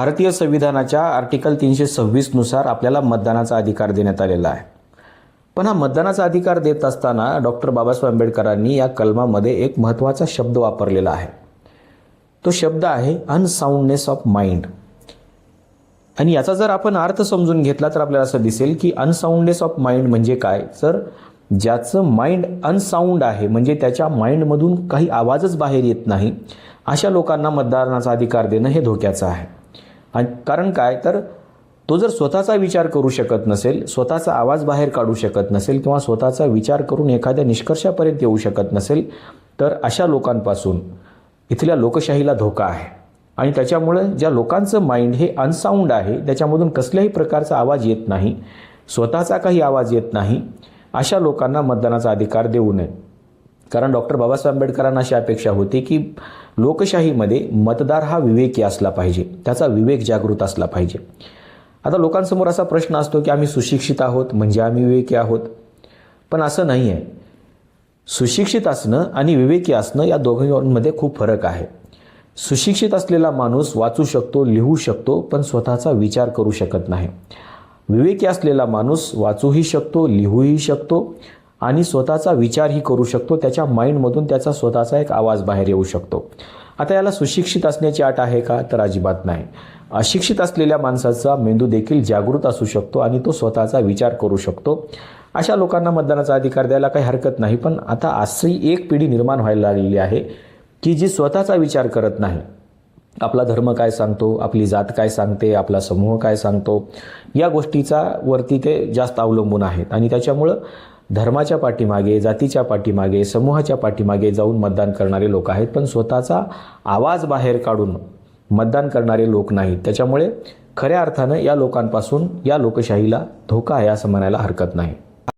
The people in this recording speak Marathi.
भारतीय संविधानाच्या आर्टिकल 326 नुसार आपल्याला मतदानाचा अधिकार देण्यात आलेला आहे. पण हा मतदानाचा अधिकार देत असताना डॉक्टर बाबासाहेब आंबेडकरांनी या कलमामध्ये एक महत्त्वाचा शब्द वापरलेला आहे. तो शब्द आहे अनसाऊंडनेस ऑफ माइंड. आणि याचा जर आपण अर्थ समजून घेतला तर आपल्याला असं दिसेल की अनसाऊंडनेस ऑफ माइंड म्हणजे काय, तर ज्याचं माइंड अनसाऊंड आहे, म्हणजे त्याच्या माइंडमधून काही आवाजच बाहेर येत नाही, अशा लोकांना मतदानाचा अधिकार देणं हे धोक्याचं आहे. आणि कारण काय, तर तो जर स्वतःचा विचार करू शकत नसेल, स्वतःचा आवाज बाहेर काढू शकत नसेल किंवा स्वतःचा विचार करून एखाद्या निष्कर्षापर्यंत येऊ शकत नसेल, तर अशा लोकांपासून इथल्या लोकशाहीला धोका आहे. आणि त्याच्यामुळे ज्या लोकांचं माइंड हे अनसाऊंड आहे, त्याच्यामधून कसल्याही प्रकारचा आवाज येत नाही, स्वतःचा काही आवाज येत नाही, अशा लोकांना मतदानाचा अधिकार देऊ नये. कारण डॉक्टर बाबासाहेब आंबेडकरांना अशी अपेक्षा होती की लोकशाहीमध्ये मतदार हा विवेकी असला पाहिजे, त्याचा विवेक जागृत असला पाहिजे. आता लोकांसमोर असा प्रश्न असतो की आम्ही सुशिक्षित आहोत म्हणजे आम्ही विवेकी आहोत, पण असं नाही आहे. सुशिक्षित असणं आणि विवेकी असणं या दोघांमध्ये खूप फरक आहे. सुशिक्षित असलेला माणूस वाचू शकतो, लिहू शकतो, पण स्वतःचा विचार करू शकत नाही. विवेकी असलेला माणूस वाचूही शकतो, लिहूही शकतो आणि स्वतःचा विचारही करू शकतो. त्याच्या माइंडमधून त्याचा स्वतःचा एक आवाज बाहेर येऊ शकतो. आता याला सुशिक्षित असण्याची अट आहे का, तर अजिबात नाही. अशिक्षित असलेल्या माणसाचा मेंदू देखील जागृत असू शकतो आणि तो स्वतःचा विचार करू शकतो. अशा लोकांना मतदानाचा अधिकार द्यायला काही हरकत नाही. पण आता अशी एक पिढी निर्माण व्हायला लागलेली आहे की जी स्वतःचा विचार करत नाही. आपला धर्म काय सांगतो, आपली जात काय सांगते, आपला समूह काय सांगतो, या गोष्टीचा वरती ते जास्त अवलंबून आहेत. आणि त्याच्यामुळं धर्माच्या पाठीमागे, जातीच्या पाठीमागे, समूहाच्या पाठीमागे जाऊन मतदान करणारे लोक आहेत, पण स्वतःचा आवाज बाहेर काढून मतदान करणारे लोक नाहीत. त्याच्यामुळे खऱ्या अर्थानं या लोकांपासून या लोकशाहीला धोका आहे असं म्हणायला हरकत नाही.